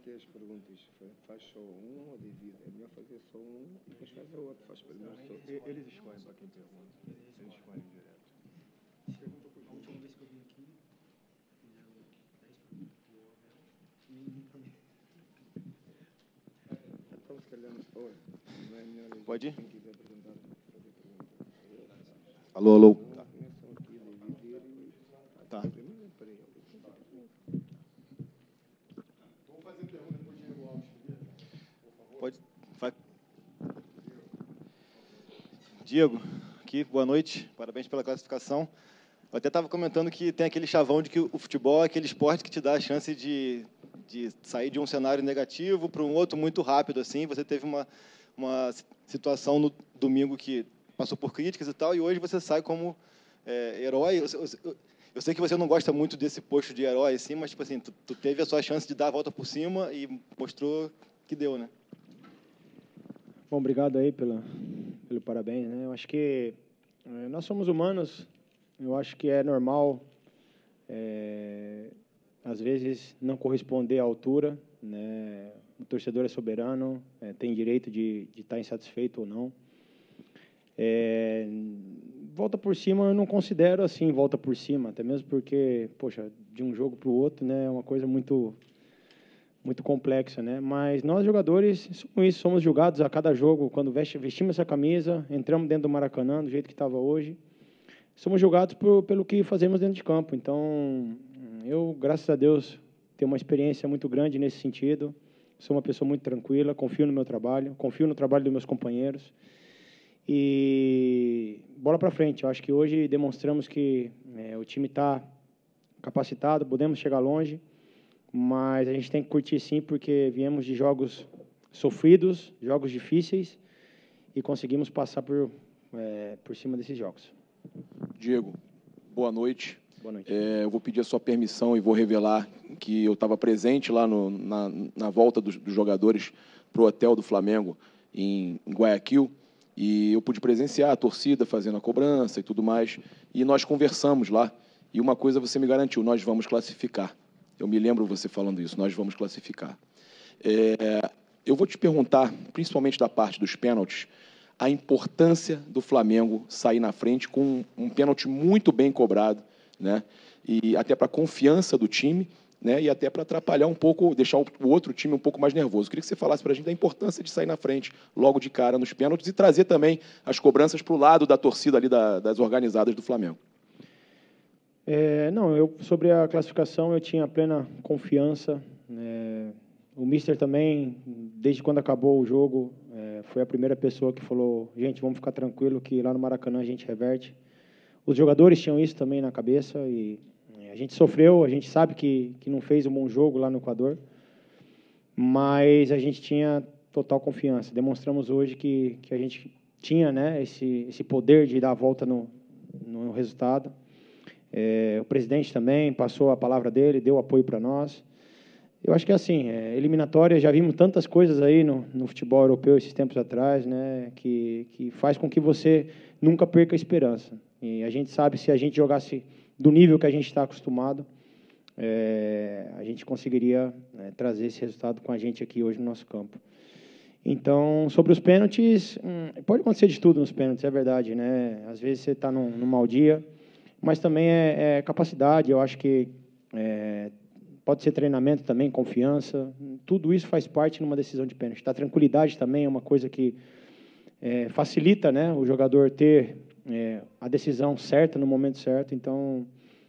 que é as perguntas? Faz só um ou divide? É melhor fazer só um e depois faz a outra. Faz primeiro só. Eles escolhem para quem pergunta. Eles escolhem direto. A última vez que eu vim aqui, fizeram 10 perguntas pro Abel e ninguém também. Então, se calhar, não é melhor Pode ir? quem quiser perguntar, fazer pergunta. Alô, alô. Tá. Começam aqui a dividir e... Tá. Primeiro, peraí. Vamos fazer pergunta para o Diego Alves primeiro, por favor. Pode. Diego, aqui, boa noite. Parabéns pela classificação. Eu até estava comentando que tem aquele chavão de que o futebol é aquele esporte que te dá a chance de sair de um cenário negativo para um outro muito rápido. Assim, você teve uma situação no domingo que passou por críticas e tal, e hoje você sai como herói. Eu sei que você não gosta muito desse posto de herói, assim, mas tipo assim, tu teve a sua chance de dar a volta por cima e mostrou que deu, né? Bom, obrigado aí pelo parabéns, né? Eu acho que nós somos humanos. Eu acho que é normal, às vezes, não corresponder à altura, né? O torcedor é soberano, tem direito de estar insatisfeito ou não. Volta por cima, eu não considero assim, volta por cima, até mesmo porque, poxa, de um jogo para o outro, né, é uma coisa muito complexa, né? Mas nós, jogadores, somos julgados a cada jogo, quando vestimos essa camisa, entramos dentro do Maracanã, do jeito que estava hoje, somos julgados pelo que fazemos dentro de campo. Então, eu, graças a Deus, tenho uma experiência muito grande nesse sentido, sou uma pessoa muito tranquila, confio no meu trabalho, confio no trabalho dos meus companheiros, e bola para frente. Eu acho que hoje demonstramos que o time está capacitado, podemos chegar longe, mas a gente tem que curtir sim, porque viemos de jogos sofridos, jogos difíceis, e conseguimos passar por cima desses jogos. Diego, boa noite. Boa noite. Eu vou pedir a sua permissão e vou revelar que eu estava presente lá na volta dos jogadores para o hotel do Flamengo em Guayaquil, e eu pude presenciar a torcida fazendo a cobrança e tudo mais, e nós conversamos lá, e uma coisa você me garantiu: nós vamos classificar. Eu me lembro você falando isso, nós vamos classificar. Eu vou te perguntar, principalmente da parte dos pênaltis, a importância do Flamengo sair na frente com um pênalti muito bem cobrado, né? E até para a confiança do time, né? E até para atrapalhar um pouco, deixar o outro time um pouco mais nervoso. Eu queria que você falasse para a gente da importância de sair na frente logo de cara nos pênaltis e trazer também as cobranças para o lado da torcida ali das organizadas do Flamengo. Não, sobre a classificação eu tinha plena confiança. O mister também, desde quando acabou o jogo, foi a primeira pessoa que falou: gente, vamos ficar tranquilo que lá no Maracanã a gente reverte. Os jogadores tinham isso também na cabeça, e a gente sofreu, a gente sabe que não fez um bom jogo lá no Equador, mas a gente tinha total confiança. Demonstramos hoje que a gente tinha, né, esse poder de dar a volta no resultado. O presidente também passou a palavra dele, deu apoio para nós. Eu acho que assim, eliminatória, já vimos tantas coisas aí no futebol europeu esses tempos atrás, né, que faz com que você nunca perca a esperança. E a gente sabe, se a gente jogasse do nível que a gente está acostumado, a gente conseguiria trazer esse resultado com a gente aqui hoje no nosso campo. Então, sobre os pênaltis, pode acontecer de tudo nos pênaltis, é verdade, né? Às vezes você está num mau dia, mas também é capacidade. Eu acho que pode ser treinamento também, confiança. Tudo isso faz parte numa decisão de pênalti. A tranquilidade também é uma coisa que facilita, né, o jogador ter a decisão certa no momento certo. Então,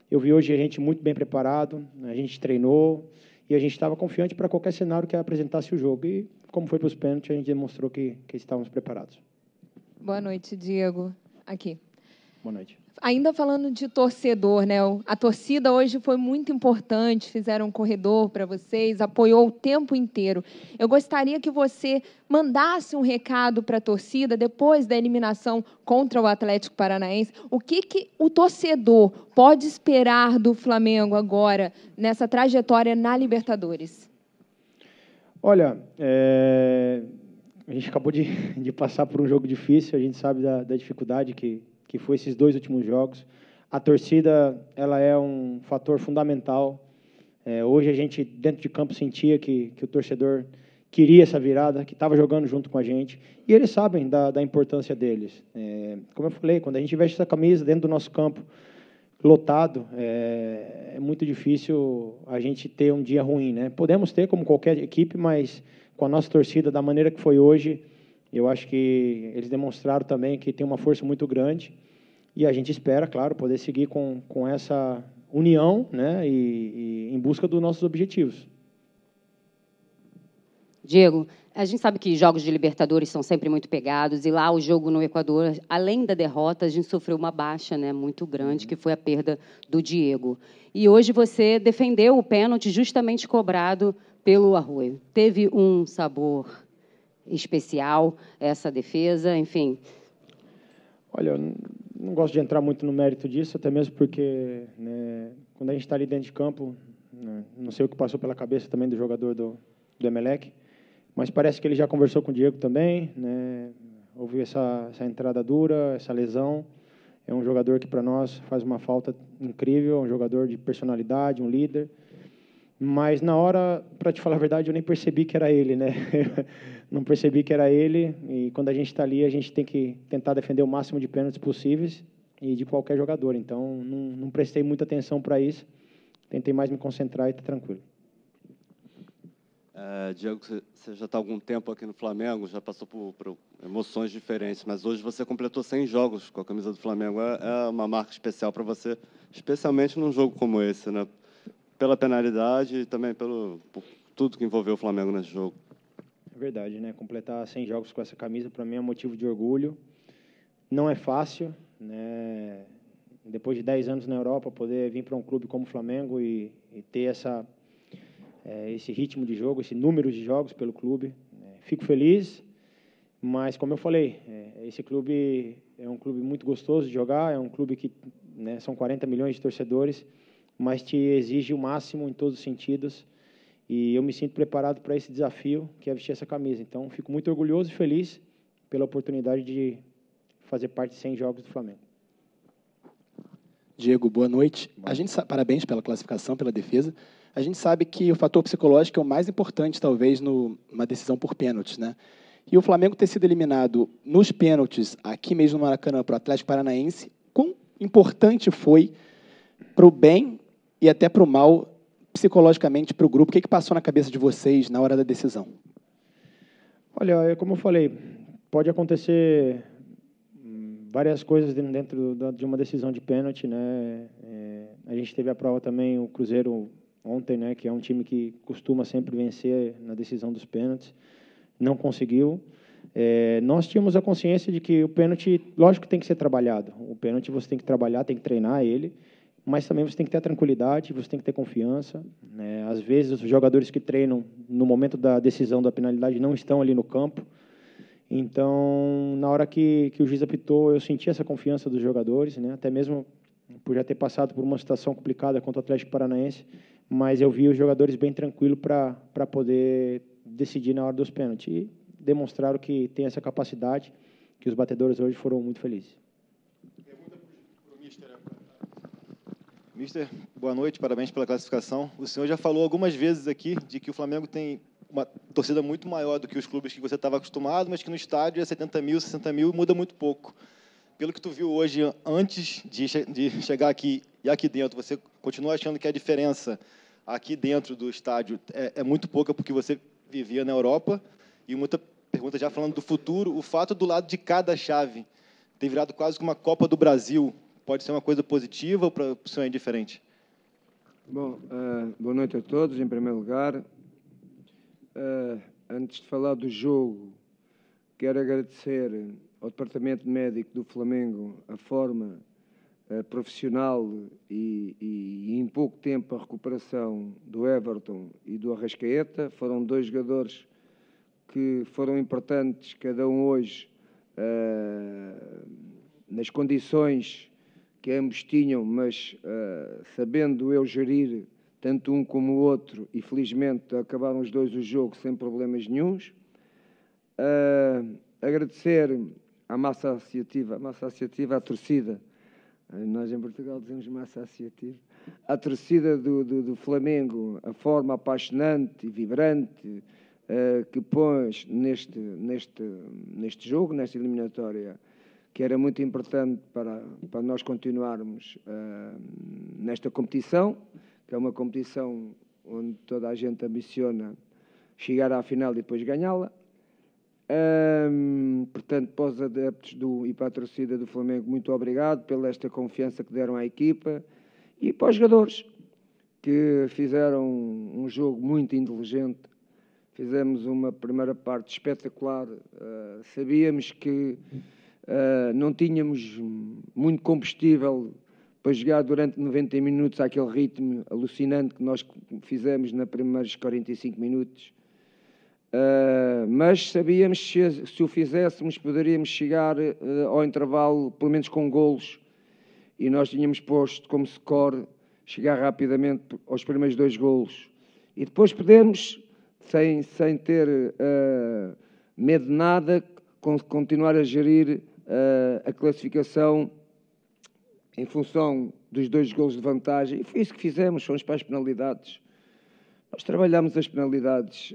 eu vi hoje a gente muito bem preparado, a gente treinou e a gente estava confiante para qualquer cenário que apresentasse o jogo. E, como foi para os pênaltis, a gente demonstrou que estávamos preparados. Boa noite, Diego. Aqui. Boa noite. Ainda falando de torcedor, né? A torcida hoje foi muito importante, fizeram um corredor para vocês, apoiou o tempo inteiro. Eu gostaria que você mandasse um recado para a torcida depois da eliminação contra o Atlético Paranaense. O que o torcedor pode esperar do Flamengo agora, nessa trajetória na Libertadores? Olha, a gente acabou de passar por um jogo difícil, a gente sabe da dificuldade que foi esses 2 últimos jogos. A torcida, ela é um fator fundamental Hoje a gente, dentro de campo, sentia que o torcedor queria essa virada, que estava jogando junto com a gente, e eles sabem da importância deles. Como eu falei, quando a gente veste essa camisa dentro do nosso campo, lotado, é muito difícil a gente ter um dia ruim, né? Podemos ter, como qualquer equipe, mas com a nossa torcida, da maneira que foi hoje, eu acho que eles demonstraram também que tem uma força muito grande, e a gente espera, claro, poder seguir com essa união, né, e em busca dos nossos objetivos. Diego, a gente sabe que jogos de Libertadores são sempre muito pegados, e lá o jogo no Equador, além da derrota, a gente sofreu uma baixa, né, muito grande, que foi a perda do Diego. E hoje você defendeu o pênalti justamente cobrado pelo Arroyo. Teve um sabor especial essa defesa, enfim? Olha, eu não gosto de entrar muito no mérito disso, até mesmo porque, né, quando a gente está ali dentro de campo, né, não sei o que passou pela cabeça também do jogador do Emelec, mas parece que ele já conversou com o Diego também, né? Houve essa entrada dura, essa lesão. É um jogador que, para nós, faz uma falta incrível, é um jogador de personalidade, um líder. Mas, na hora, para te falar a verdade, eu nem percebi que era ele, né? Não percebi que era ele, e quando a gente está ali, a gente tem que tentar defender o máximo de pênaltis possíveis, e de qualquer jogador. Então, não prestei muita atenção para isso, tentei mais me concentrar e estar tranquilo. Diego, você já está há algum tempo aqui no Flamengo, já passou por emoções diferentes, mas hoje você completou 100 jogos com a camisa do Flamengo. É uma marca especial para você, especialmente num jogo como esse, né? Pela penalidade e também por tudo que envolveu o Flamengo nesse jogo. É verdade, né? Completar 100 jogos com essa camisa, para mim, é um motivo de orgulho. Não é fácil, né? Depois de 10 anos na Europa, poder vir para um clube como o Flamengo e ter esse ritmo de jogo, esse número de jogos pelo clube. Fico feliz, mas, como eu falei, esse clube é um clube muito gostoso de jogar, é um clube que, né, são 40 milhões de torcedores, mas te exige o máximo em todos os sentidos, e eu me sinto preparado para esse desafio, que é vestir essa camisa. Então, fico muito orgulhoso e feliz pela oportunidade de fazer parte de 100 jogos do Flamengo. Diego, boa noite. Parabéns pela classificação, pela defesa. A gente sabe que o fator psicológico é o mais importante, talvez, numa decisão por pênaltis, né? E o Flamengo ter sido eliminado nos pênaltis, aqui mesmo no Maracanã, para o Atlético Paranaense, quão importante foi para o bem e até para o mal, psicologicamente, para o grupo? O que passou na cabeça de vocês na hora da decisão? Olha, como eu falei, pode acontecer várias coisas dentro de uma decisão de pênalti, né? A gente teve a prova também, o Cruzeiro ontem, né, que é um time que costuma sempre vencer na decisão dos pênaltis, não conseguiu. Nós tínhamos a consciência de que o pênalti, lógico que tem que ser trabalhado. O pênalti você tem que trabalhar, tem que treinar ele, mas também você tem que ter a tranquilidade, você tem que ter confiança, né? Às vezes, os jogadores que treinam no momento da decisão da penalidade não estão ali no campo. Então, na hora que o juiz apitou, eu senti essa confiança dos jogadores, né? Até mesmo por já ter passado por uma situação complicada contra o Atlético Paranaense, mas eu vi os jogadores bem tranquilos para poder decidir na hora dos pênaltis. E demonstraram que tem essa capacidade, que os batedores hoje foram muito felizes. Pergunta para o Mister. Mister, boa noite, parabéns pela classificação. O senhor já falou algumas vezes aqui de que o Flamengo tem uma torcida muito maior do que os clubes que você estava acostumado, mas que no estádio é 70 mil, 60 mil, muda muito pouco. Pelo que tu viu hoje, antes de chegar aqui e aqui dentro, você continua achando que a diferença aqui dentro do estádio é muito pouca porque você vivia na Europa? E muita pergunta já falando do futuro, o fato do lado de cada chave ter virado quase como uma Copa do Brasil, pode ser uma coisa positiva ou para o senhor é indiferente? Bom, boa noite a todos, em primeiro lugar. Antes de falar do jogo, quero agradecer ao Departamento Médico do Flamengo a forma profissional e em pouco tempo a recuperação do Everton e do Arrascaeta. Foram dois jogadores que foram importantes, cada um hoje, nas condições que ambos tinham, mas sabendo eu gerir tanto um como o outro, e felizmente acabaram os dois o jogo sem problemas nenhuns. Agradecer à massa associativa, à torcida. Nós em Portugal dizemos massa associativa. à torcida do Flamengo a forma apaixonante e vibrante que pôs neste jogo, nesta eliminatória, que era muito importante para nós continuarmos nesta competição, que é uma competição onde toda a gente ambiciona chegar à final e depois ganhá-la. Portanto, para os adeptos e para a torcida do Flamengo, muito obrigado pela esta confiança que deram à equipa e para os jogadores, que fizeram um jogo muito inteligente. Fizemos uma primeira parte espetacular. Sabíamos que não tínhamos muito combustível para jogar durante 90 minutos àquele ritmo alucinante que nós fizemos nos primeiros 45 minutos. Mas sabíamos que se o fizéssemos poderíamos chegar ao intervalo pelo menos com golos, e nós tínhamos posto como score chegar rapidamente aos primeiros 2 golos e depois podermos, sem ter medo de nada, continuar a gerir a classificação em função dos 2 golos de vantagem. E foi isso que fizemos, fomos para as penalidades. Nós trabalhámos as penalidades,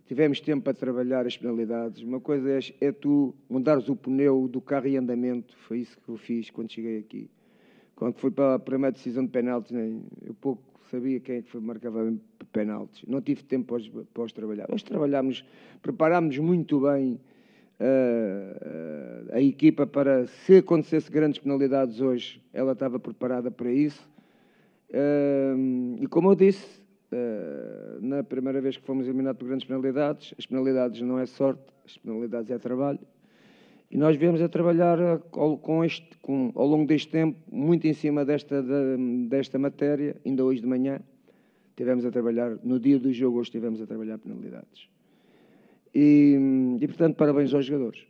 tivemos tempo para trabalhar as penalidades. Uma coisa é tu mudares o pneu do carro em andamento, foi isso que eu fiz quando cheguei aqui. Quando fui para a primeira decisão de penaltis, eu pouco sabia quem é que marcava penaltis. Não tive tempo para os trabalhar. Nós preparámos muito bem a equipa para, se acontecesse grandes penalidades hoje, ela estava preparada para isso. E como eu disse, na primeira vez que fomos eliminados por grandes penalidades, as penalidades não é sorte, as penalidades é trabalho. E nós viemos a trabalhar ao longo deste tempo, muito em cima desta matéria. Ainda hoje de manhã estivemos a trabalhar, no dia do jogo hoje estivemos a trabalhar penalidades. E portanto, parabéns aos jogadores.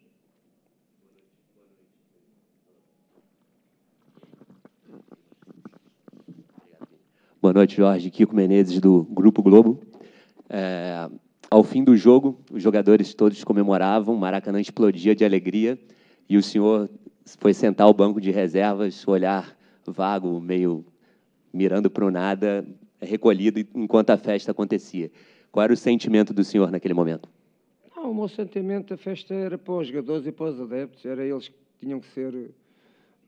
Boa noite, Jorge. Kiko Menezes, do Grupo Globo. Ao fim do jogo, os jogadores todos comemoravam, o Maracanã explodia de alegria e o senhor foi sentar ao banco de reservas, olhar vago, meio mirando para o nada, recolhido enquanto a festa acontecia. Qual era o sentimento do senhor naquele momento? Não, o meu sentimento, a festa era para os jogadores e para os adeptos, era eles que tinham que ser...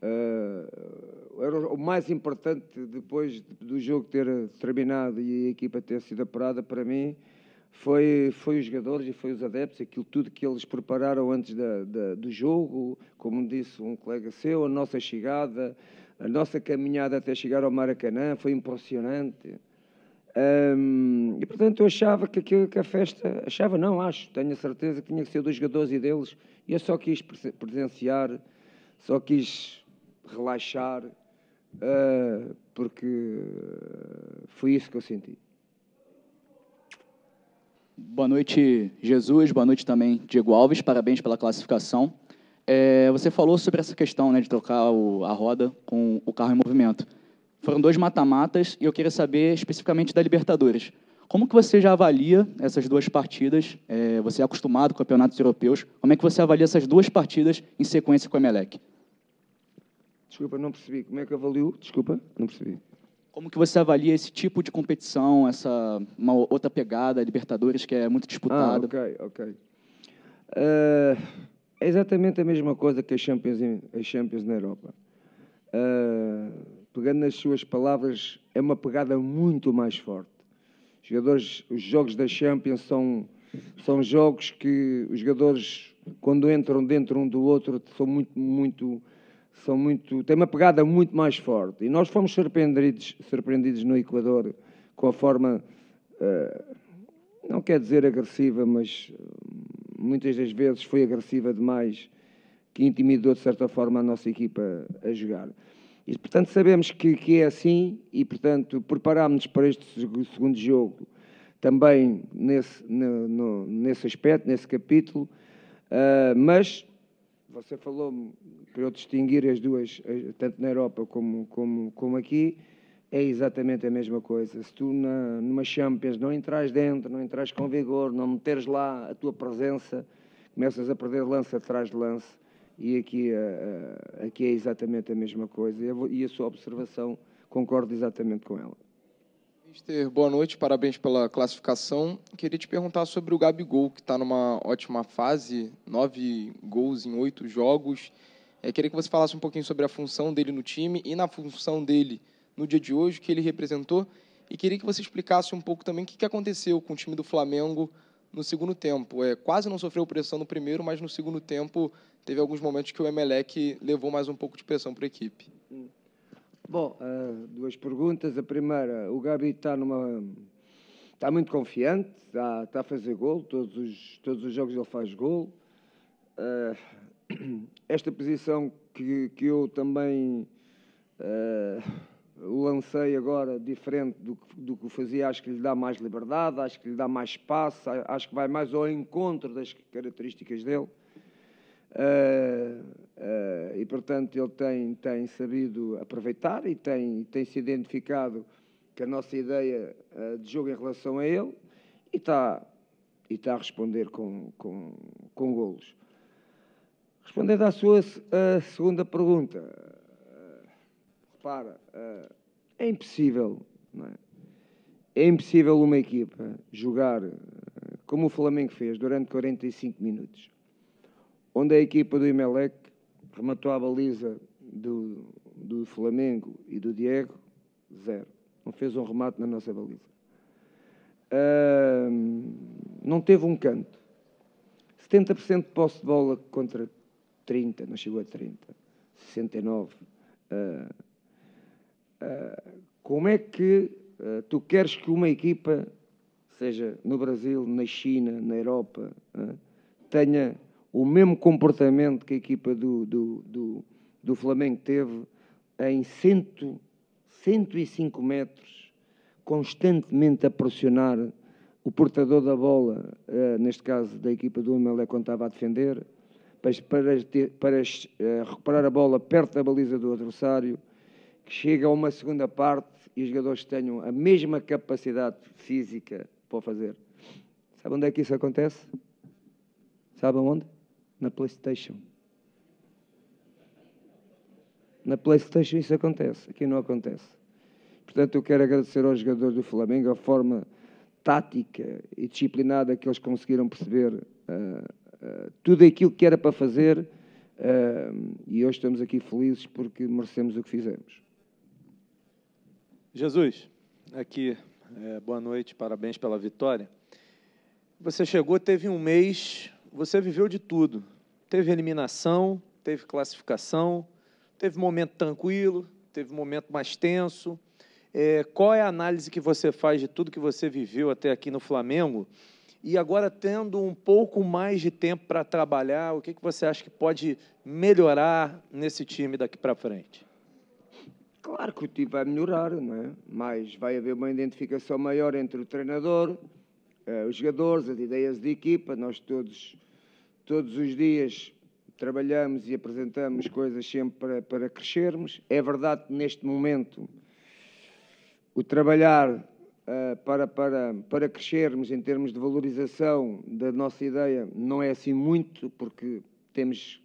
era o mais importante depois do jogo ter terminado e a equipa ter sido apurada. Para mim foi os jogadores e foi os adeptos, aquilo tudo que eles prepararam antes do jogo, como disse um colega seu, a nossa chegada, a nossa caminhada até chegar ao Maracanã foi impressionante. E portanto eu achava que a festa, tenho a certeza que tinha que ser dos jogadores e deles, e eu só quis presenciar, só quis relaxar, porque foi isso que eu senti. Boa noite, Jesus. Boa noite também, Diego Alves. Parabéns pela classificação. Você falou sobre essa questão, né, de trocar a roda com o carro em movimento. Foram 2 mata-matas e eu queria saber especificamente da Libertadores. Como que você já avalia essas 2 partidas? Você é acostumado com campeonatos europeus. Como é que você avalia essas 2 partidas em sequência com o Emelec? Desculpa, não percebi. Como é que avaliou? Desculpa, não percebi. Como que você avalia esse tipo de competição, uma outra pegada, a Libertadores, que é muito disputada? Ok. É exatamente a mesma coisa que a Champions na Europa. Pegando nas suas palavras, é uma pegada muito mais forte. Os jogos da Champions são jogos que os jogadores, quando entram dentro um do outro, têm uma pegada muito mais forte. E nós fomos surpreendidos no Equador com a forma, não quer dizer agressiva, mas muitas das vezes foi agressiva demais, que intimidou de certa forma a nossa equipa a jogar. E, portanto, sabemos que é assim e, portanto, preparámos-nos para este segundo jogo também nesse aspecto, nesse capítulo, mas você falou-me para eu distinguir as 2, tanto na Europa como aqui, é exatamente a mesma coisa. Se tu numa Champions não entras dentro, não entras com vigor, não meteres lá a tua presença, começas a perder lance atrás de lance. E aqui é exatamente a mesma coisa. E a sua observação concordo exatamente com ela. Mister, boa noite, parabéns pela classificação. Queria te perguntar sobre o Gabigol, que está numa ótima fase, 9 gols em 8 jogos. Queria que você falasse um pouquinho sobre a função dele no time e na função dele no dia de hoje, que ele representou. E queria que você explicasse um pouco também o que aconteceu com o time do Flamengo no segundo tempo. Quase não sofreu pressão no primeiro, mas no segundo tempo teve alguns momentos que o Emelec levou mais um pouco de pressão para a equipe. Bom, duas perguntas. A primeira, o Gabi está muito confiante, está a fazer gol, todos os jogos ele faz gol. Esta posição que eu também lancei agora, diferente do que fazia, acho que lhe dá mais liberdade, acho que lhe dá mais espaço, acho que vai mais ao encontro das características dele. E, portanto, ele tem sabido aproveitar e tem se identificado com a nossa ideia de jogo em relação a ele e está a responder com golos. Respondendo à sua segunda pergunta, repara, é impossível, não é? É impossível uma equipa jogar como o Flamengo fez durante 45 minutos, onde a equipa do Emelec rematou a baliza do Flamengo e do Diego, 0. Não fez um remate na nossa baliza. Não teve um canto. 70% de posse de bola contra 30, não chegou a 30. 69. Como é que tu queres que uma equipa, seja no Brasil, na China, na Europa, tenha o mesmo comportamento que a equipa do Flamengo teve em 105 metros, constantemente a pressionar o portador da bola, neste caso da equipa do Emelec, quando estava a defender, para recuperar a bola perto da baliza do adversário, que chega a uma segunda parte e os jogadores tenham a mesma capacidade física para o fazer. Sabe onde é que isso acontece? Sabe onde? Na PlayStation. Na PlayStation isso acontece, aqui não acontece. Portanto, eu quero agradecer aos jogadores do Flamengo a forma tática e disciplinada que eles conseguiram perceber tudo aquilo que era para fazer, e hoje estamos aqui felizes porque merecemos o que fizemos. Jesus, aqui, boa noite, parabéns pela vitória. Você chegou, teve um mês, você viveu de tudo. Teve eliminação, teve classificação, teve momento tranquilo, teve momento mais tenso. Qual é a análise que você faz de tudo que você viveu até aqui no Flamengo? E agora, tendo um pouco mais de tempo para trabalhar, o que você acha que pode melhorar nesse time daqui para frente? Claro que o time vai melhorar, não é? Mas vai haver uma identificação maior entre o treinador, os jogadores, as ideias de equipa. Nós todos os dias trabalhamos e apresentamos coisas sempre para crescermos. É verdade que neste momento o trabalhar para crescermos em termos de valorização da nossa ideia não é assim muito, porque temos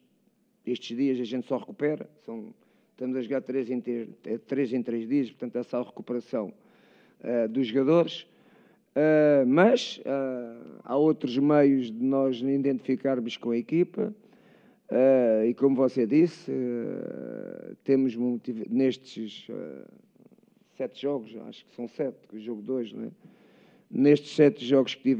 estes dias a gente só recupera, estamos a jogar 3 em 3 dias, portanto essa recuperação dos jogadores, mas há outros meios de nós identificarmos com a equipa, e como você disse, temos nestes 7 jogos, acho que são 7, o jogo 2, não é? Nestes 7 jogos que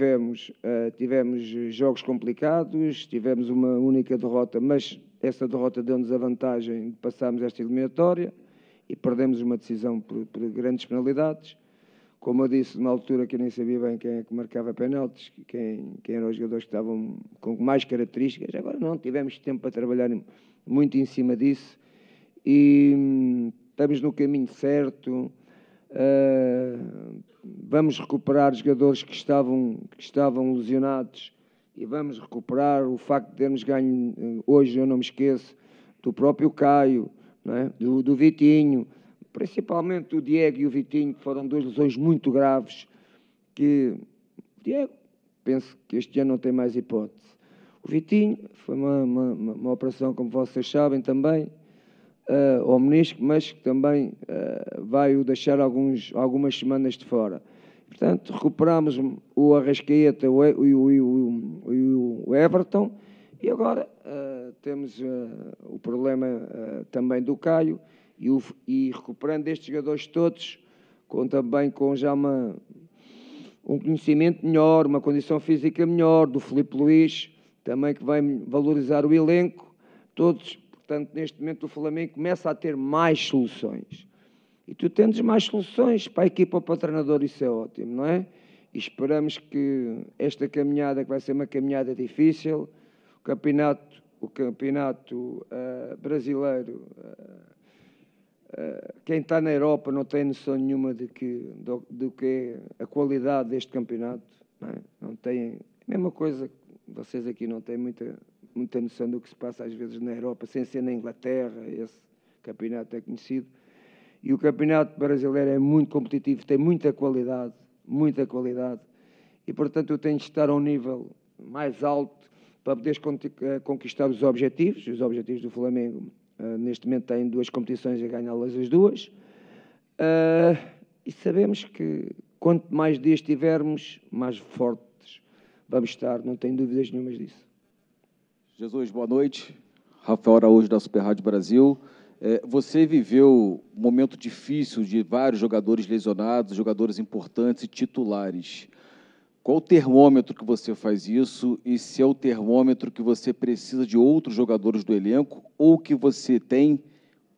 tivemos jogos complicados, tivemos uma única derrota, mas essa derrota deu-nos a vantagem de passarmos esta eliminatória e perdemos uma decisão por grandes penalidades. Como eu disse, numa altura que eu nem sabia bem quem é que marcava penaltis, quem eram os jogadores que estavam com mais características. Agora não, tivemos tempo para trabalhar muito em cima disso e estamos no caminho certo. Vamos recuperar jogadores que estavam lesionados e vamos recuperar. O facto de termos ganho hoje, eu não me esqueço, do próprio Caio, não é? do Vitinho, principalmente o Diego e o Vitinho, que foram 2 lesões muito graves, que o Diego, penso que este ano não tem mais hipótese. O Vitinho foi uma operação, como vocês sabem também, ao menisco, mas que também vai o deixar algumas semanas de fora. Portanto, recuperamos o Arrascaeta e o Everton, e agora temos o problema também do Caio, e recuperando estes jogadores todos, também com já um conhecimento melhor, uma condição física melhor, do Filipe Luís, também que vai valorizar o elenco, todos. Portanto, neste momento o Flamengo começa a ter mais soluções. E tu tens mais soluções para a equipa, para o treinador, isso é ótimo, não é? E esperamos que esta caminhada, que vai ser uma caminhada difícil, o campeonato brasileiro, quem está na Europa não tem noção nenhuma do que é a qualidade deste campeonato. Não tem, a mesma coisa, vocês aqui não têm muita noção do que se passa às vezes na Europa, sem ser na Inglaterra, esse campeonato é conhecido. E o campeonato brasileiro é muito competitivo, tem muita qualidade, e portanto eu tenho de estar a um nível mais alto para poderes conquistar os objetivos do Flamengo. Neste momento têm 2 competições a ganhá-las as 2, e sabemos que quanto mais dias tivermos, mais fortes vamos estar, não tenho dúvidas nenhumas disso. Jesus, boa noite. Rafael Araújo, da Super Rádio Brasil. Você viveu um momento difícil de vários jogadores lesionados, jogadores importantes e titulares. Qual o termômetro que você faz isso, e se é o termômetro que você precisa de outros jogadores do elenco, ou que você tem,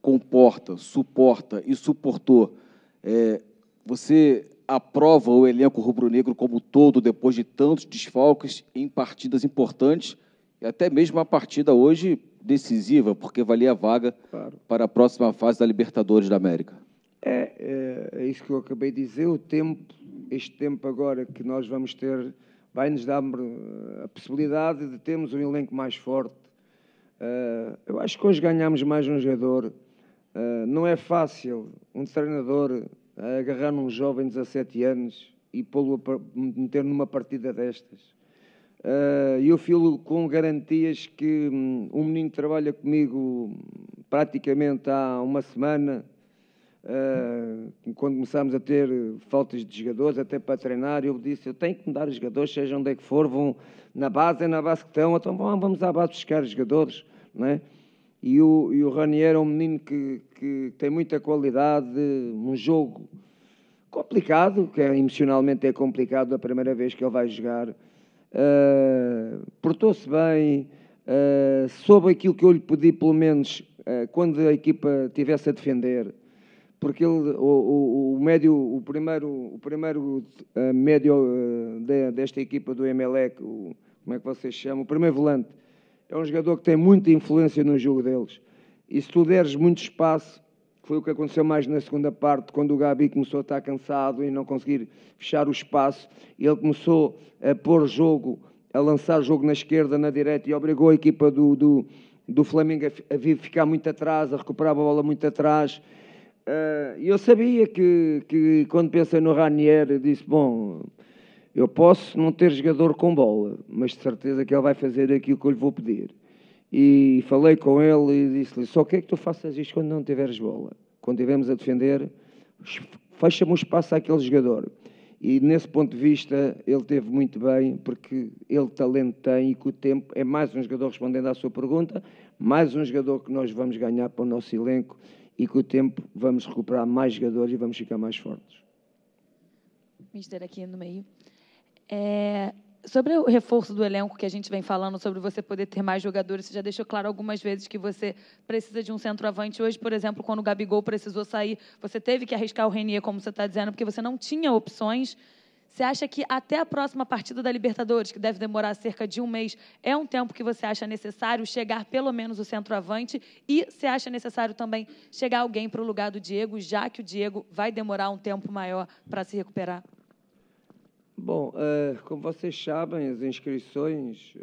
comporta, suporta e suportou? Você aprova o elenco rubro-negro como todo, depois de tantos desfalques em partidas importantes, e até mesmo a partida hoje decisiva, porque valia a vaga, claro, para a próxima fase da Libertadores da América? É isso que eu acabei de dizer. Este tempo agora que nós vamos ter vai-nos dar a possibilidade de termos um elenco mais forte. Eu acho que hoje ganhamos mais um jogador. Não é fácil um treinador agarrar num jovem de 17 anos e pô-lo meter numa partida destas. Eu filo com garantias que um menino que trabalha comigo praticamente há uma semana, quando começámos a ter faltas de jogadores, até para treinar, eu disse, eu tenho que mudar os jogadores, seja onde é que for, vão na base que estão, então vamos à base buscar os jogadores, não é? E o Ranier é um menino que tem muita qualidade, um jogo complicado, que emocionalmente é complicado a primeira vez que ele vai jogar. Portou-se bem, soube aquilo que eu lhe pedi, pelo menos quando a equipa estivesse a defender, porque ele, o primeiro médio desta equipa do Emelec, como é que vocês chamam? O primeiro volante, é um jogador que tem muita influência no jogo deles, e se tu deres muito espaço, foi o que aconteceu mais na segunda parte, quando o Gabi começou a estar cansado e não conseguir fechar o espaço, e ele começou a pôr jogo, a lançar jogo na esquerda, na direita, e obrigou a equipa do Flamengo a ficar muito atrás, a recuperar a bola muito atrás. E eu sabia que quando pensei no Ranier, disse, bom, eu posso não ter jogador com bola, mas de certeza que ele vai fazer aquilo que eu lhe vou pedir. E falei com ele e disse-lhe, só quer que tu faças isto quando não tiveres bola. Quando estivermos a defender, fecha-me o espaço àquele jogador. E nesse ponto de vista, ele teve muito bem, porque ele talento tem, e com o tempo é mais um jogador, respondendo à sua pergunta, mais um jogador que nós vamos ganhar para o nosso elenco, e com o tempo vamos recuperar mais jogadores e vamos ficar mais fortes. Mister, aqui no meio. Sobre o reforço do elenco que a gente vem falando, sobre você poder ter mais jogadores, você já deixou claro algumas vezes que você precisa de um centroavante. Hoje, por exemplo, quando o Gabigol precisou sair, você teve que arriscar o Renier, como você está dizendo, porque você não tinha opções. Você acha que até a próxima partida da Libertadores, que deve demorar cerca de um mês, é um tempo que você acha necessário chegar pelo menos o centroavante? E você acha necessário também chegar alguém para o lugar do Diego, já que o Diego vai demorar um tempo maior para se recuperar? Bom, como vocês sabem, as inscrições,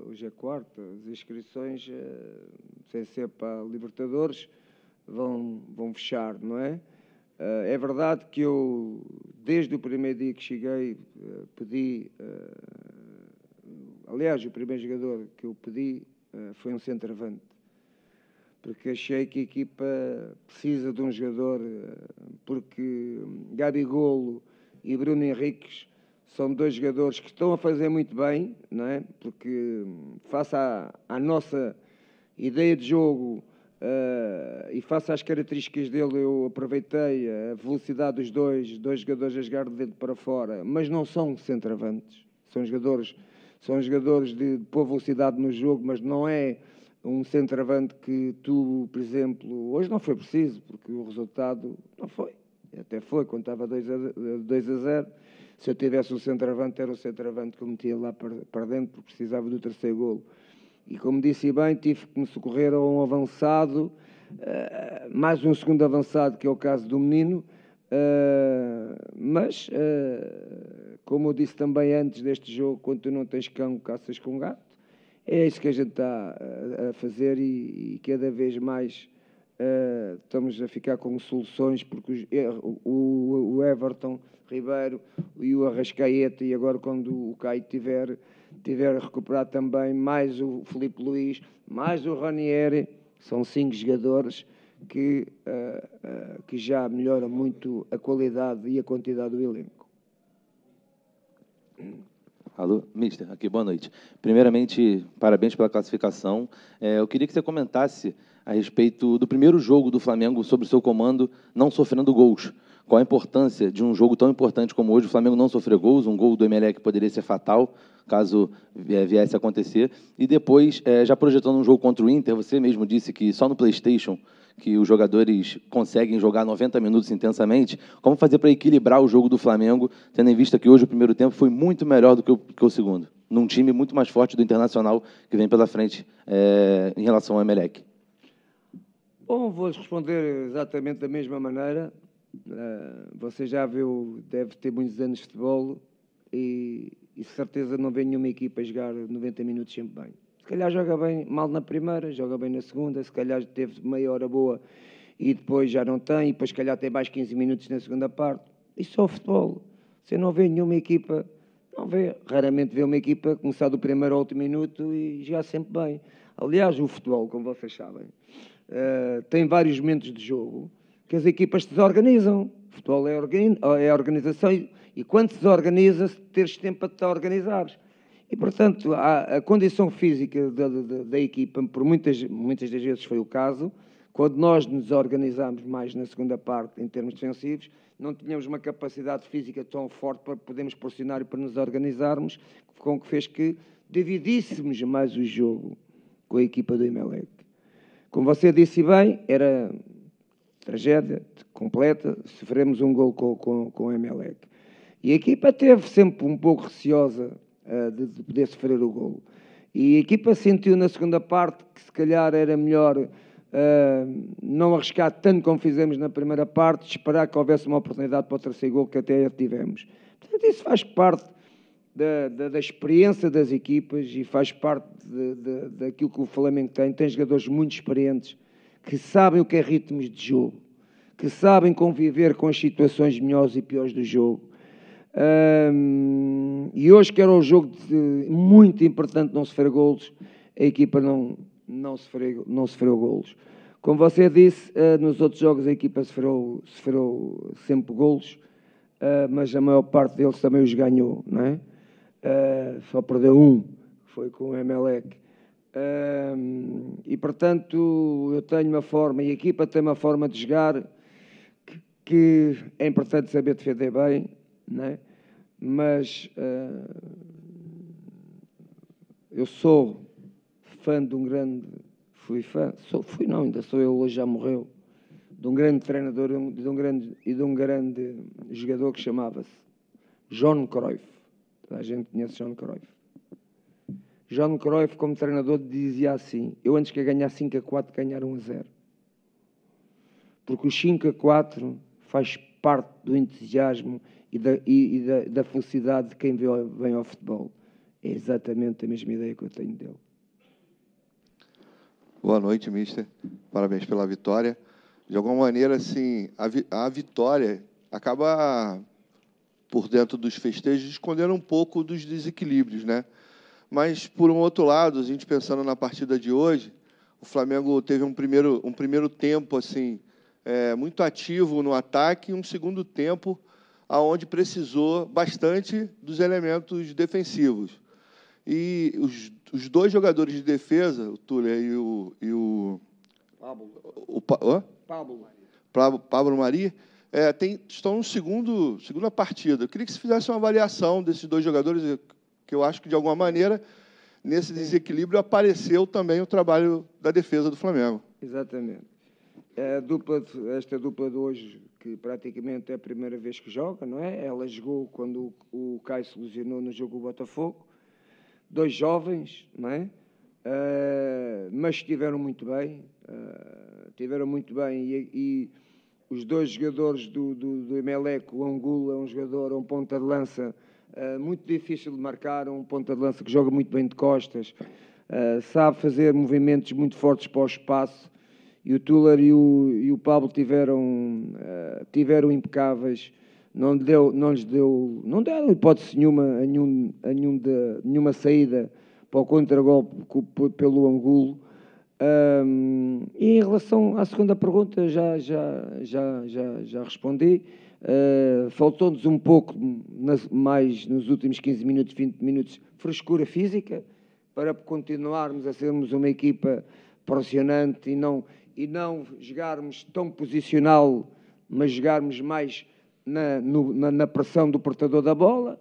hoje é quarta, as inscrições, sem ser para Libertadores, vão fechar, não é? É verdade que eu, desde o primeiro dia que cheguei, pedi, aliás, o primeiro jogador que eu pedi foi um centroavante, porque achei que a equipa precisa de um jogador, porque Gabigol e Bruno Henriques são dois jogadores que estão a fazer muito bem, não é? Porque face à nossa ideia de jogo e face às características dele, eu aproveitei a velocidade dos dois jogadores a jogar de dentro para fora, mas não são centroavantes, são jogadores de boa velocidade no jogo, mas não é um centroavante que tu, por exemplo, hoje não foi preciso, porque o resultado não foi, até foi, quando estava 2-0, se eu tivesse um centroavante, era o centroavante que eu metia lá para dentro, porque precisava do terceiro golo. E como disse bem, tive que me socorrer a um avançado, mais um segundo avançado, que é o caso do menino, mas, como eu disse também antes deste jogo, quando tu não tens cão, caças com gato, é isso que a gente está a fazer e cada vez mais estamos a ficar com soluções, porque o Everton Ribeiro e o Arrascaeta, e agora quando o Caio tiver recuperado também, mais o Filipe Luís, mais o Ranieri, são 5 jogadores que já melhoram muito a qualidade e a quantidade do elenco. Alô, mister, aqui, boa noite. Primeiramente, parabéns pela classificação. Eu queria que você comentasse a respeito do primeiro jogo do Flamengo sob o seu comando, não sofrendo gols. Qual a importância de um jogo tão importante como hoje, o Flamengo não sofrer gols, um gol do Emelec poderia ser fatal, caso viesse a acontecer. E depois, já projetando um jogo contra o Inter, você mesmo disse que só no PlayStation que os jogadores conseguem jogar 90 minutos intensamente. Como fazer para equilibrar o jogo do Flamengo, tendo em vista que hoje o primeiro tempo foi muito melhor do que o segundo, num time muito mais forte do Internacional que vem pela frente em relação ao Emelec? Bom, vou responder exatamente da mesma maneira. Você já viu, deve ter muitos anos de futebol e de certeza não vê nenhuma equipa jogar 90 minutos sempre bem. Se calhar joga bem mal na primeira, joga bem na segunda, se calhar teve meia hora boa e depois já não tem, e depois se calhar tem mais 15 minutos na segunda parte. Isso é o futebol. Você não vê nenhuma equipa, não vê, raramente vê uma equipa começar do primeiro ao último minuto e jogar sempre bem. Aliás, o futebol, como vocês sabem, tem vários momentos de jogo que as equipas se desorganizam. O futebol é organização e quando se desorganiza, teres tempo para te organizares. E, portanto, a condição física da equipa, por muitas das vezes foi o caso, quando nós nos organizámos mais na segunda parte, em termos defensivos, não tínhamos uma capacidade física tão forte para podermos pressionar e para nos organizarmos, com que fez que dividíssemos mais o jogo com a equipa do Emelec. Como você disse bem, era tragédia completa, sofremos um gol com o Emelec. E a equipa esteve sempre um pouco receosa de poder sofrer o golo. E a equipa sentiu na segunda parte que se calhar era melhor não arriscar tanto como fizemos na primeira parte, esperar que houvesse uma oportunidade para o terceiro golo que até tivemos. Portanto, isso faz parte da experiência das equipas e faz parte daquilo que o Flamengo tem. Tem jogadores muito experientes que sabem o que é ritmos de jogo, que sabem conviver com as situações melhores e piores do jogo. E hoje, que era um jogo muito importante não sofrer golos, a equipa não sofreu golos. Como você disse, nos outros jogos a equipa sofreu sempre golos, mas a maior parte deles também os ganhou, não é? Só perdeu um, que foi com o Emelec. E, portanto, eu tenho uma forma, e a equipa tem uma forma de jogar que é importante saber defender bem, não é? Mas eu sou fã de um grande... ainda sou eu, hoje já morreu, de um grande treinador de um grande jogador que chamava-se Johan Cruyff. A gente conhece Johan Cruyff. Johan Cruyff, como treinador, dizia assim: eu antes que ganhar 5-4, ganhar 1-0. Porque o 5-4 faz parte do entusiasmo e da felicidade de quem vem ao futebol. É exatamente a mesma ideia que eu tenho dele. Boa noite, mister. Parabéns pela vitória. De alguma maneira, assim, a vitória acaba, por dentro dos festejos, escondendo um pouco dos desequilíbrios, né? Mas, por um outro lado, a gente pensando na partida de hoje, o Flamengo teve um primeiro tempo assim muito ativo no ataque e um segundo tempo aonde precisou bastante dos elementos defensivos. E os dois jogadores de defesa, o Tuller e o Pablo Mari, estão no segunda partida. Eu queria que você fizesse uma avaliação desses dois jogadores, que eu acho que, de alguma maneira, nesse desequilíbrio, apareceu também o trabalho da defesa do Flamengo. Exatamente. Esta dupla de hoje, que praticamente é a primeira vez que joga, não é? Ela jogou quando o Caio se lesionou no jogo do Botafogo. Dois jovens, não é? Mas estiveram muito bem. E os dois jogadores do Emelec, o Angulo é um jogador, um ponta de lança muito difícil de marcar, um ponta de lança que joga muito bem de costas, sabe fazer movimentos muito fortes para o espaço. E o Tuller e o Pablo tiveram impecáveis, não deram hipótese nenhuma saída para o contragolpe pelo Angulo. E em relação à segunda pergunta, já respondi. Faltou-nos um pouco mais nos últimos 15 minutos, 20 minutos, frescura física, para continuarmos a sermos uma equipa pressionante e não jogarmos tão posicional, mas jogarmos mais na pressão do portador da bola.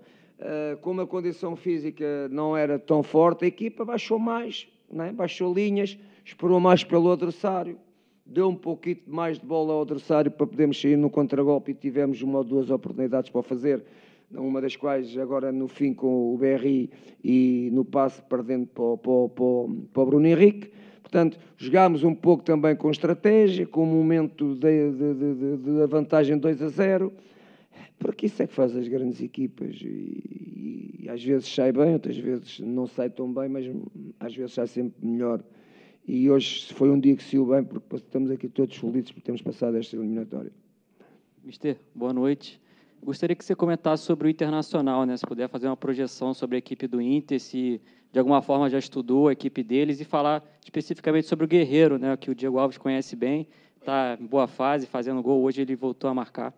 Como a condição física não era tão forte, a equipa baixou mais, não é? Baixou linhas, esperou mais pelo adversário, deu um pouquinho mais de bola ao adversário para podermos sair no contragolpe e tivemos uma ou duas oportunidades para o fazer, uma das quais agora no fim com o BRI e no passe perdendo para o Bruno Henrique. Portanto, jogámos um pouco também com estratégia, com o momento da vantagem 2-0, porque isso é que faz as grandes equipas e às vezes sai bem, outras vezes não sai tão bem, mas às vezes sai sempre melhor. E hoje foi um dia que saiu bem, porque estamos aqui todos felizes por termos passado esta eliminatória. Mister, boa noite. Gostaria que você comentasse sobre o Internacional, né? Se puder fazer uma projeção sobre a equipe do Inter, se de alguma forma já estudou a equipe deles, e falar especificamente sobre o Guerreiro, né? Que o Diego Alves conhece bem, está em boa fase, fazendo gol. Hoje ele voltou a marcar.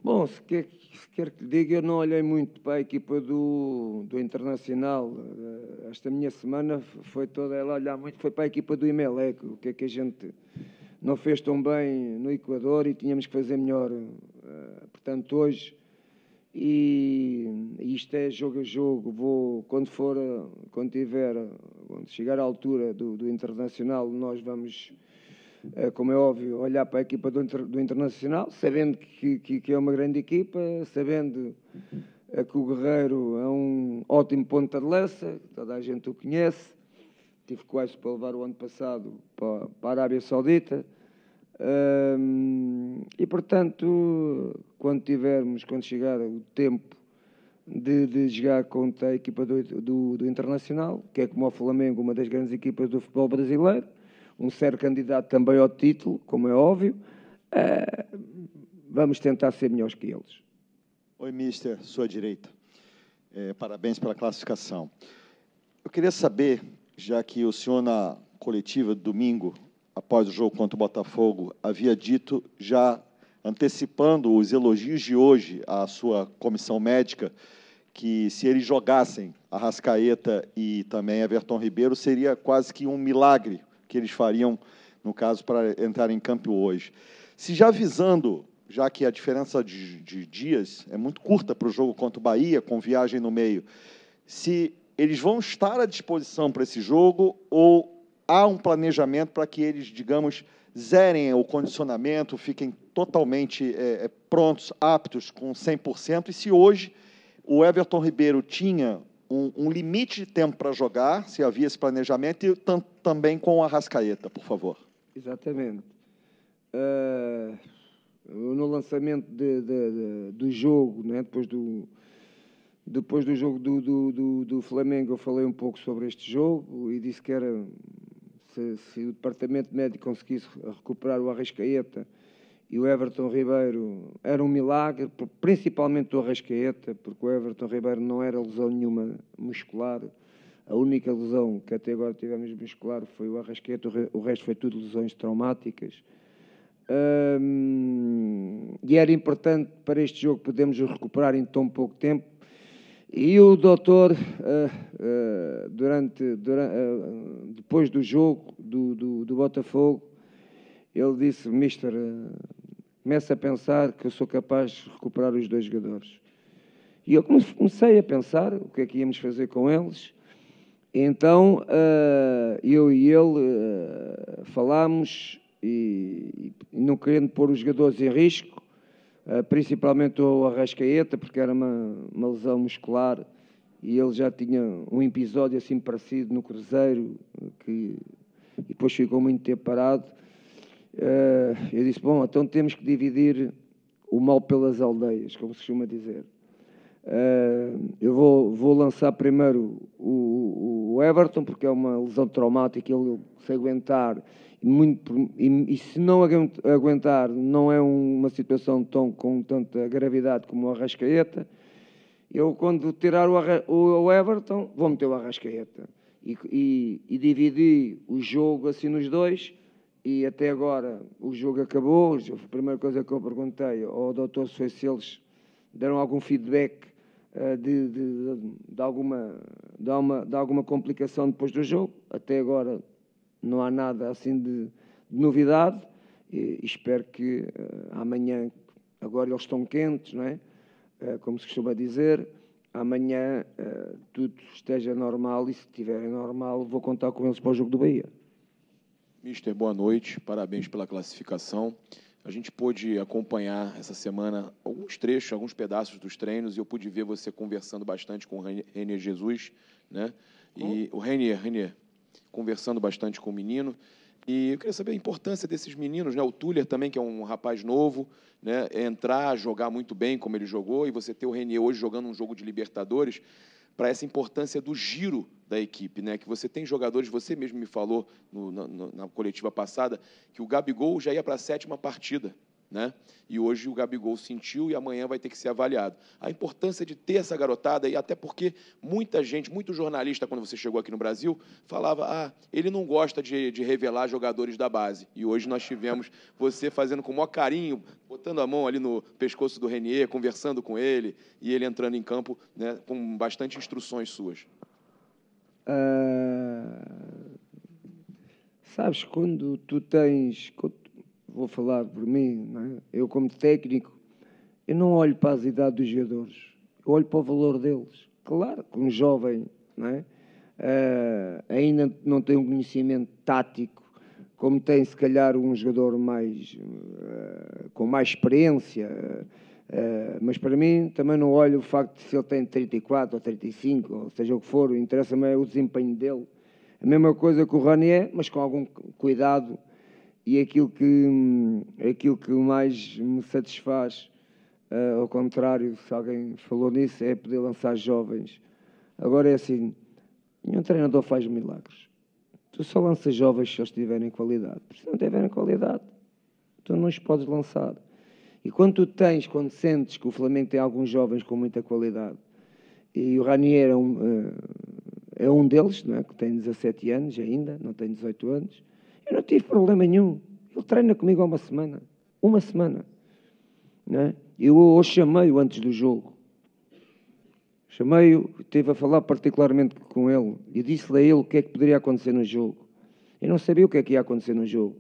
Bom, se quer que lhe diga, eu não olhei muito para a equipa do Internacional. Esta minha semana foi toda ela olhar muito, foi para a equipa do Emelec, o que é que a gente não fez tão bem no Equador e tínhamos que fazer melhor. Portanto, hoje, e isto é jogo a jogo, quando chegar à altura do Internacional, nós vamos, como é óbvio, olhar para a equipa do Internacional, sabendo que é uma grande equipa, sabendo que o Guerreiro é um ótimo ponta de lança, toda a gente o conhece. Tive quase para levar o ano passado para a Arábia Saudita. E, portanto, quando chegar o tempo de jogar contra a equipa do Internacional, que é como o Flamengo, uma das grandes equipas do futebol brasileiro, um sério candidato também ao título, como é óbvio, vamos tentar ser melhores que eles. Oi, mister, sua direita. Parabéns pela classificação. Eu queria saber, já que o senhor na coletiva domingo, após o jogo contra o Botafogo, havia dito, já antecipando os elogios de hoje à sua comissão médica, que se eles jogassem Arrascaeta e também Everton Ribeiro, seria quase que um milagre que eles fariam, no caso, para entrar em campo hoje. Se já visando, já que a diferença de dias é muito curta para o jogo contra o Bahia, com viagem no meio, se eles vão estar à disposição para esse jogo ou há um planejamento para que eles, digamos, zerem o condicionamento, fiquem totalmente prontos, aptos, com 100%, e se hoje o Everton Ribeiro tinha um limite de tempo para jogar, se havia esse planejamento, e também com o Arrascaeta, por favor. Exatamente. No lançamento do jogo, né, depois do jogo do Flamengo, eu falei um pouco sobre este jogo e disse que era, se o departamento médico conseguisse recuperar o Arrascaeta e o Everton Ribeiro, era um milagre, principalmente o Arrascaeta, porque o Everton Ribeiro não era lesão nenhuma muscular, A única lesão que até agora tivemos muscular foi o Arrascaeta, o resto foi tudo lesões traumáticas. E era importante para este jogo podermos recuperar em tão pouco tempo. E o doutor, depois do jogo do Botafogo, ele disse: Mister, começa a pensar que eu sou capaz de recuperar os 2 jogadores. E eu comecei a pensar o que é que íamos fazer com eles. Então, eu e ele falámos, e não querendo pôr os jogadores em risco, principalmente o Arrascaeta, porque era uma lesão muscular, e ele já tinha um episódio assim parecido no Cruzeiro, e depois ficou muito tempo parado. Eu disse: bom, então temos que dividir o mal pelas aldeias, como se costuma dizer. Eu vou lançar primeiro o Everton, porque é uma lesão traumática, ele se aguentar, e se não aguentar, não é uma situação com tanta gravidade como o Arrascaeta. Eu, quando tirar o Everton, vou meter o Arrascaeta. E dividi o jogo assim nos dois, e até agora o jogo acabou. A primeira coisa que eu perguntei ao doutor foi se eles deram algum feedback de alguma complicação depois do jogo. Até agora não há nada assim de novidade, e espero que amanhã, agora eles estão quentes, não é? Como se costuma dizer, amanhã tudo esteja normal, e se estiver normal vou contar com eles para o jogo do Bahia. Mister, boa noite, parabéns pela classificação. A gente pôde acompanhar essa semana alguns trechos, alguns pedaços dos treinos, e eu pude ver você conversando bastante com o Renier Jesus, né? E o Renier, conversando bastante com o menino. E eu queria saber a importância desses meninos, né? O Tuller também, que é um rapaz novo, né? Entrar, jogar muito bem como ele jogou, e você ter o Renier hoje jogando um jogo de Libertadores, para essa importância do giro da equipe, né? Que você tem jogadores, você mesmo me falou na coletiva passada, que o Gabigol já ia para a 7ª partida, né? E hoje o Gabigol sentiu, e amanhã vai ter que ser avaliado. A importância de ter essa garotada, e até porque muita gente, muito jornalista, quando você chegou aqui no Brasil, falava: ele não gosta de revelar jogadores da base. E hoje nós tivemos você fazendo com o maior carinho, botando a mão ali no pescoço do Renier, conversando com ele, e ele entrando em campo, né, com bastante instruções suas. Sabes, quando tu tens... Vou falar por mim, não é? Eu, como técnico, eu não olho para as idades dos jogadores, eu olho para o valor deles. Claro que um jovem, não é? Ainda não tem um conhecimento tático como tem, se calhar, um jogador com mais experiência, mas para mim também não olho o facto de se ele tem 34 ou 35, ou seja o que for, interessa-me é o desempenho dele. A mesma coisa que o Ranier, mas com algum cuidado. E aquilo que mais me satisfaz, ao contrário, se alguém falou nisso, é poder lançar jovens. Agora é assim, nenhum treinador faz milagres. Tu só lanças jovens se eles tiverem qualidade. Se não tiverem qualidade, tu não os podes lançar. E quando sentes que o Flamengo tem alguns jovens com muita qualidade, e o Ranier é um deles, não é? Que tem 17 anos ainda, não tem 18 anos, eu não tive problema nenhum. Ele treina comigo há uma semana. Uma semana. Não é? Eu hoje chamei-o antes do jogo. Chamei-o, estive a falar particularmente com ele e disse-lhe a ele o que é que poderia acontecer no jogo. Eu não sabia o que é que ia acontecer no jogo,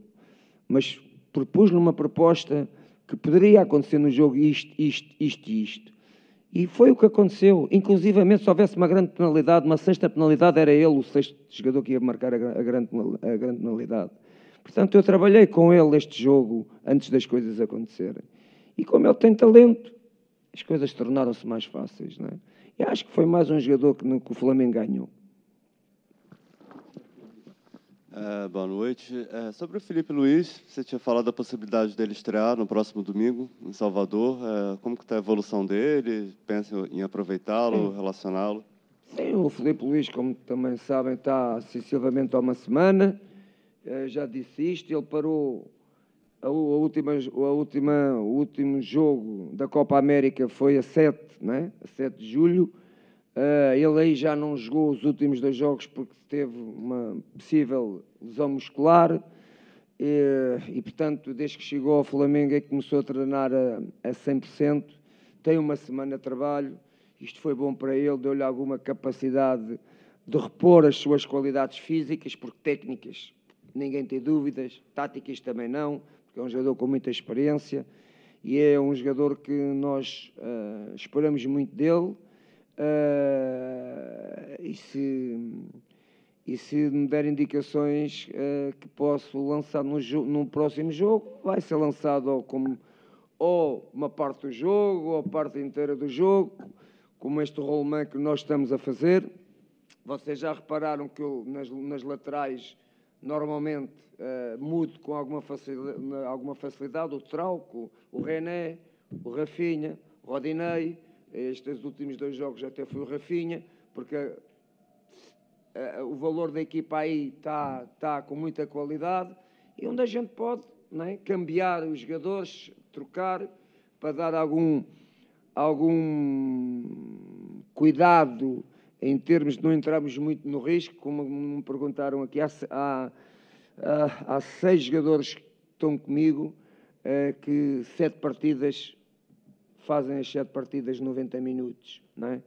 mas propus-lhe uma proposta que poderia acontecer no jogo isto. E foi o que aconteceu. Inclusivamente, se houvesse uma grande penalidade, uma 6ª penalidade, era ele o 6º jogador que ia marcar a grande penalidade. Portanto, eu trabalhei com ele este jogo antes das coisas acontecerem. E como ele tem talento, as coisas tornaram-se mais fáceis, não é? E acho que foi mais um jogador que o Flamengo ganhou. Boa noite. Sobre o Felipe Luiz, você tinha falado da possibilidade dele estrear no próximo domingo, em Salvador. Como que está a evolução dele? Pensa em aproveitá-lo, relacioná-lo? Sim, o Felipe Luiz, como também sabem, está sensivelmente há uma semana. Já disse isto, ele parou o último jogo da Copa América foi a 7, não é? A 7 de julho. Ele aí já não jogou os últimos 2 jogos porque teve uma possível lesão muscular e, portanto, desde que chegou ao Flamengo é que começou a treinar a 100%. Tem uma semana de trabalho. Isto foi bom para ele, deu-lhe alguma capacidade de repor as suas qualidades físicas, porque técnicas ninguém tem dúvidas, táticas também não, porque é um jogador com muita experiência e é um jogador que nós esperamos muito dele. E se me der indicações que posso lançar num próximo jogo, vai ser lançado ou uma parte do jogo, ou a parte inteira do jogo, como este rolemã que nós estamos a fazer. Vocês já repararam que eu, nas laterais, normalmente mudo com alguma facilidade o Trauco, o René, o Rafinha, o Rodinei. Estes últimos 2 jogos até foi o Rafinha, porque o valor da equipa aí está com muita qualidade e onde a gente pode, não é, cambiar os jogadores, trocar, para dar algum cuidado em termos de não entrarmos muito no risco, como me perguntaram aqui. Há 6 jogadores que estão comigo, que 7 partidas fazem as 7 partidas de 90 minutos, não é?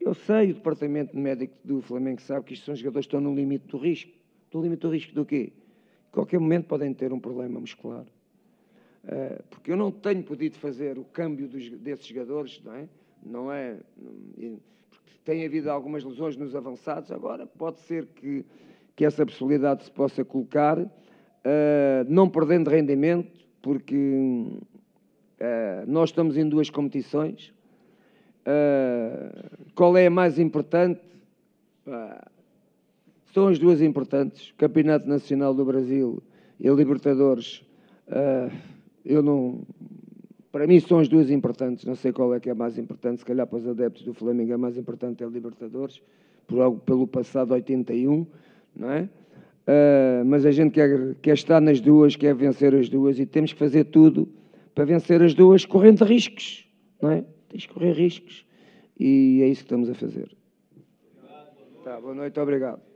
Eu sei, o departamento médico do Flamengo sabe que isto são jogadores que estão no limite do risco. No limite do risco do quê? Em qualquer momento podem ter um problema muscular. Porque eu não tenho podido fazer o câmbio desses jogadores, não é? Não é? Porque tem havido algumas lesões nos avançados. Agora pode ser que essa possibilidade se possa colocar, não perdendo rendimento, porque nós estamos em 2 competições. Qual é a mais importante? São as 2 importantes, Campeonato Nacional do Brasil e a Libertadores. Para mim são as 2 importantes, não sei qual é que é a mais importante, se calhar para os adeptos do Flamengo a mais importante é a Libertadores, pelo passado 81, não é? Mas a gente quer estar nas 2, quer vencer as 2 e temos que fazer tudo para vencer as 2, correndo riscos, não é? Tens que correr riscos e é isso que estamos a fazer. Boa noite, obrigado.